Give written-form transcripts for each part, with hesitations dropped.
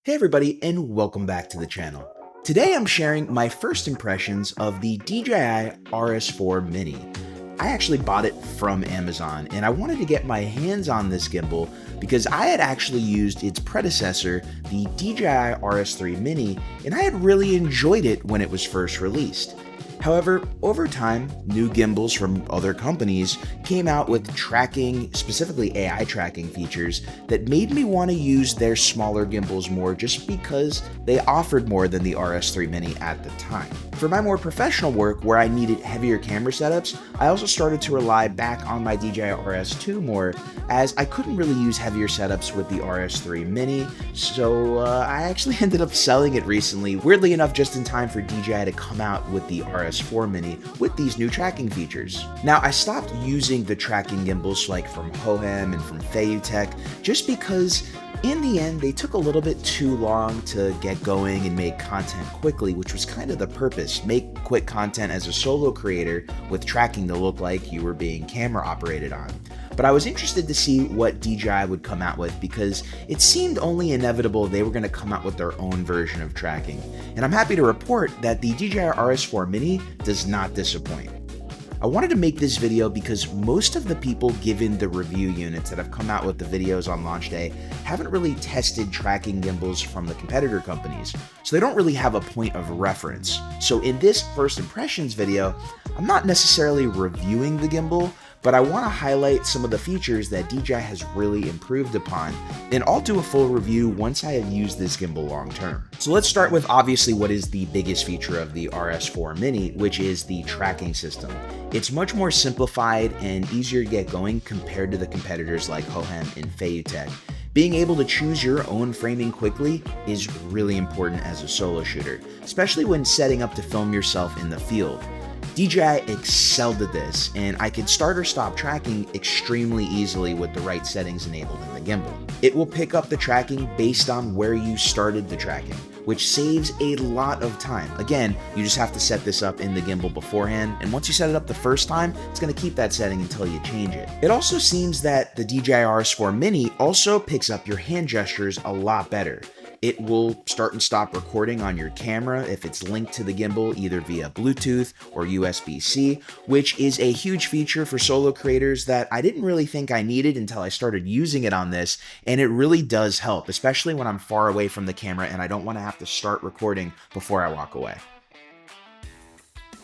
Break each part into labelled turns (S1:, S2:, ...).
S1: Hey everybody, and welcome back to the channel. Today I'm sharing my first impressions of the DJI RS4 Mini. I actually bought it from Amazon, and I wanted to get my hands on this gimbal because I had actually used its predecessor, the DJI RS3 Mini, and I had really enjoyed it when it was first released. However, over time, new gimbals from other companies came out with tracking, specifically AI tracking features that made me want to use their smaller gimbals more just because they offered more than the RS3 Mini at the time. For my more professional work where I needed heavier camera setups, I also started to rely back on my DJI RS2 more as I couldn't really use heavier setups with the RS3 Mini, so I actually ended up selling it recently, weirdly enough just in time for DJI to come out with the RS4 Mini with these new tracking features. Now, I stopped using the tracking gimbals like from Hohem and from Fagien just because in the end, they took a little bit too long to get going and make content quickly, which was kind of the purpose. Make quick content as a solo creator with tracking to look like you were being camera operated on. But I was interested to see what DJI would come out with because it seemed only inevitable they were going to come out with their own version of tracking. And I'm happy to report that the DJI RS4 Mini does not disappoint. I wanted to make this video because most of the people given the review units that have come out with the videos on launch day haven't really tested tracking gimbals from the competitor companies, so they don't really have a point of reference. So in this first impressions video, I'm not necessarily reviewing the gimbal, but I want to highlight some of the features that DJI has really improved upon, and I'll do a full review once I have used this gimbal long term. So let's start with obviously what is the biggest feature of the RS4 Mini, which is the tracking system. It's much more simplified and easier to get going compared to the competitors like Hohem and Fagien. Being able to choose your own framing quickly is really important as a solo shooter, especially when setting up to film yourself in the field. DJI excelled at this, and I could start or stop tracking extremely easily with the right settings enabled in the gimbal. It will pick up the tracking based on where you started the tracking, which saves a lot of time. Again, you just have to set this up in the gimbal beforehand, and once you set it up the first time, it's going to keep that setting until you change it. It also seems that the DJI RS4 Mini also picks up your hand gestures a lot better. It will start and stop recording on your camera if it's linked to the gimbal either via Bluetooth or USB-C, which is a huge feature for solo creators that I didn't really think I needed until I started using it on this, and it really does help, especially when I'm far away from the camera and I don't want to have to start recording before I walk away.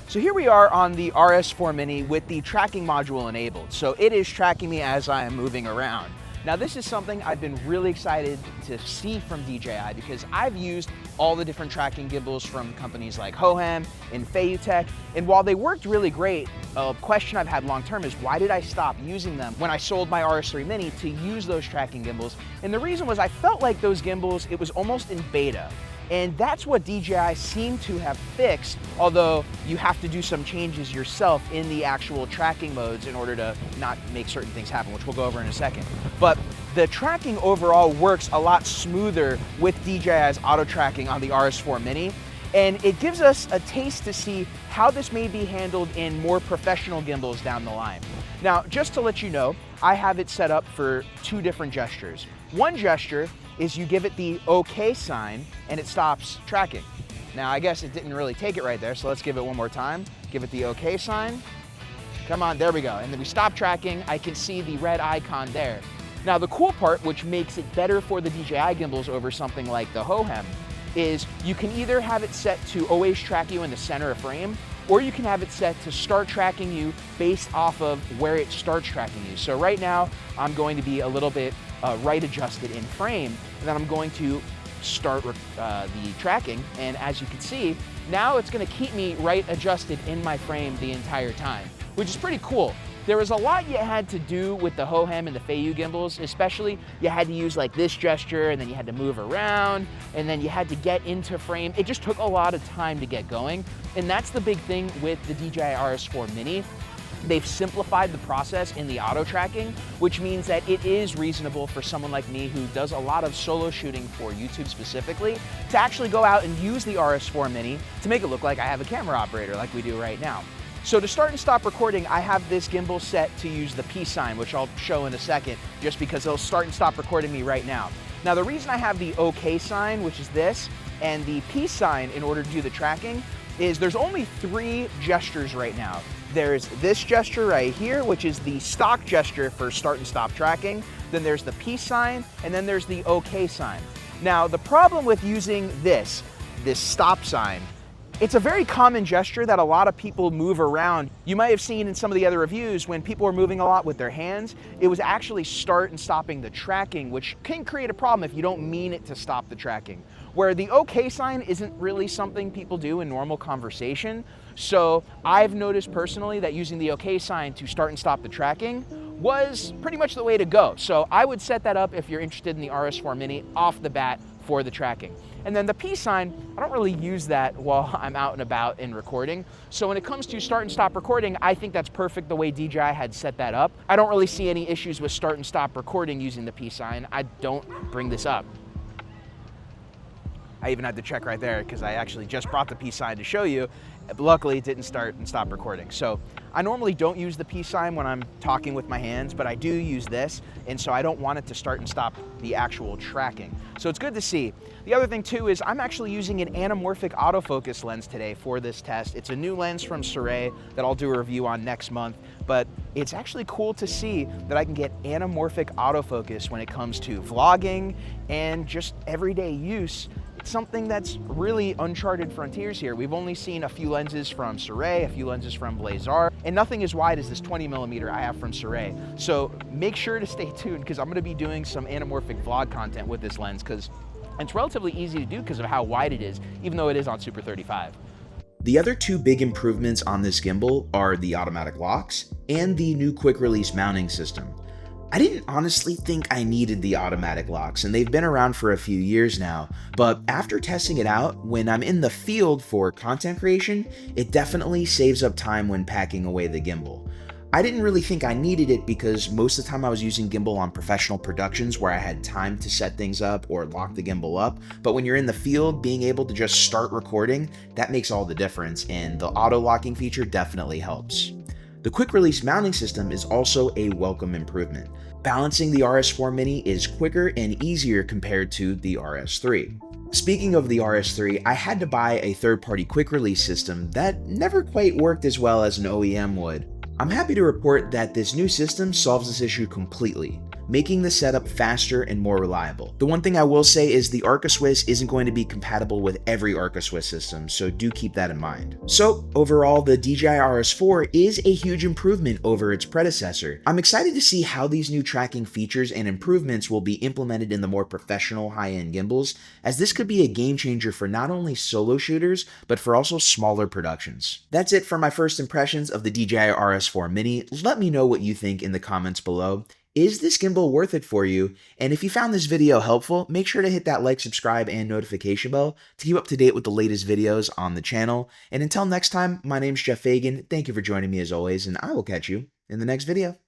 S1: So here we are on the RS4 Mini with the tracking module enabled. So it is tracking me as I am moving around. Now this is something I've been really excited to see from DJI because I've used all the different tracking gimbals from companies like Hohem and Fagien, and while they worked really great, a question I've had long term is why did I stop using them when I sold my RS3 Mini to use those tracking gimbals? And the reason was I felt like those gimbals, it was almost in beta. And that's what DJI seemed to have fixed, although you have to do some changes yourself in the actual tracking modes in order to not make certain things happen, which we'll go over in a second. But the tracking overall works a lot smoother with DJI's auto tracking on the RS4 Mini, and it gives us a taste to see how this may be handled in more professional gimbals down the line. Now, just to let you know, I have it set up for two different gestures. One gesture is you give it the OK sign and it stops tracking. Now I guess it didn't really take it right there, so let's give it one more time. Give it the OK sign. Come on, there we go. And then we stop tracking. I can see the red icon there. Now the cool part, which makes it better for the DJI gimbals over something like the Hohem, is you can either have it set to always track you in the center of frame, or you can have it set to start tracking you based off of where it starts tracking you. So right now, I'm going to be a little bit right adjusted in frame, and then I'm going to start the tracking, and as you can see, now it's going to keep me right adjusted in my frame the entire time, which is pretty cool. There was a lot you had to do with the Hohem and the Fagien gimbals, especially you had to use like this gesture, and then you had to move around, and then you had to get into frame. It just took a lot of time to get going, and that's the big thing with the DJI RS4 Mini. They've simplified the process in the auto tracking, which means that it is reasonable for someone like me who does a lot of solo shooting for YouTube specifically to actually go out and use the RS4 Mini to make it look like I have a camera operator like we do right now. So to start and stop recording, I have this gimbal set to use the peace sign, which I'll show in a second, just because it'll start and stop recording me right now. Now the reason I have the OK sign, which is this, and the peace sign in order to do the tracking is there's only 3 gestures right now. There's this gesture right here, which is the stock gesture for start and stop tracking. Then there's the peace sign, and then there's the OK sign. Now the problem with using this stop sign, it's a very common gesture that a lot of people move around. You might have seen in some of the other reviews when people were moving a lot with their hands, it was actually start and stopping the tracking, which can create a problem if you don't mean it to stop the tracking. Where the OK sign isn't really something people do in normal conversation. So I've noticed personally that using the OK sign to start and stop the tracking was pretty much the way to go. So I would set that up if you're interested in the RS4 Mini off the bat for the tracking. And then the peace sign, I don't really use that while I'm out and about in recording. So when it comes to start and stop recording, I think that's perfect the way DJI had set that up. I don't really see any issues with start and stop recording using the peace sign. I don't bring this up. I even had to check right there because I actually just brought the peace sign to show you. Luckily, it didn't start and stop recording. So I normally don't use the peace sign when I'm talking with my hands, but I do use this, and so I don't want it to start and stop the actual tracking. So it's good to see. The other thing too is I'm actually using an anamorphic autofocus lens today for this test. It's a new lens from Sirui that I'll do a review on next month, but it's actually cool to see that I can get anamorphic autofocus when it comes to vlogging and just everyday use. Something that's really uncharted frontiers here. We've only seen a few lenses from Sirui, a few lenses from Blazar, and nothing as wide as this 20mm I have from Sirui. So make sure to stay tuned because I'm gonna be doing some anamorphic vlog content with this lens because it's relatively easy to do because of how wide it is, even though it is on Super 35.
S2: The other 2 big improvements on this gimbal are the automatic locks and the new quick release mounting system. I didn't honestly think I needed the automatic locks, and they've been around for a few years now, but after testing it out, when I'm in the field for content creation, it definitely saves up time when packing away the gimbal. I didn't really think I needed it because most of the time I was using gimbal on professional productions where I had time to set things up or lock the gimbal up, but when you're in the field, being able to just start recording, that makes all the difference, and the auto locking feature definitely helps. The quick release mounting system is also a welcome improvement. Balancing the RS4 Mini is quicker and easier compared to the RS3. Speaking of the RS3, I had to buy a third-party quick release system that never quite worked as well as an OEM would. I'm happy to report that this new system solves this issue completely, making the setup faster and more reliable. The one thing I will say is the Arca Swiss isn't going to be compatible with every Arca Swiss system, so do keep that in mind. So overall, the DJI RS4 is a huge improvement over its predecessor. I'm excited to see how these new tracking features and improvements will be implemented in the more professional high-end gimbals, as this could be a game changer for not only solo shooters, but for also smaller productions. That's it for my first impressions of the DJI RS4 Mini. Let me know what you think in the comments below. Is this gimbal worth it for you? And if you found this video helpful, make sure to hit that like, subscribe, and notification bell to keep up to date with the latest videos on the channel. And until next time, my name's Jeff Fagien. Thank you for joining me as always, and I will catch you in the next video.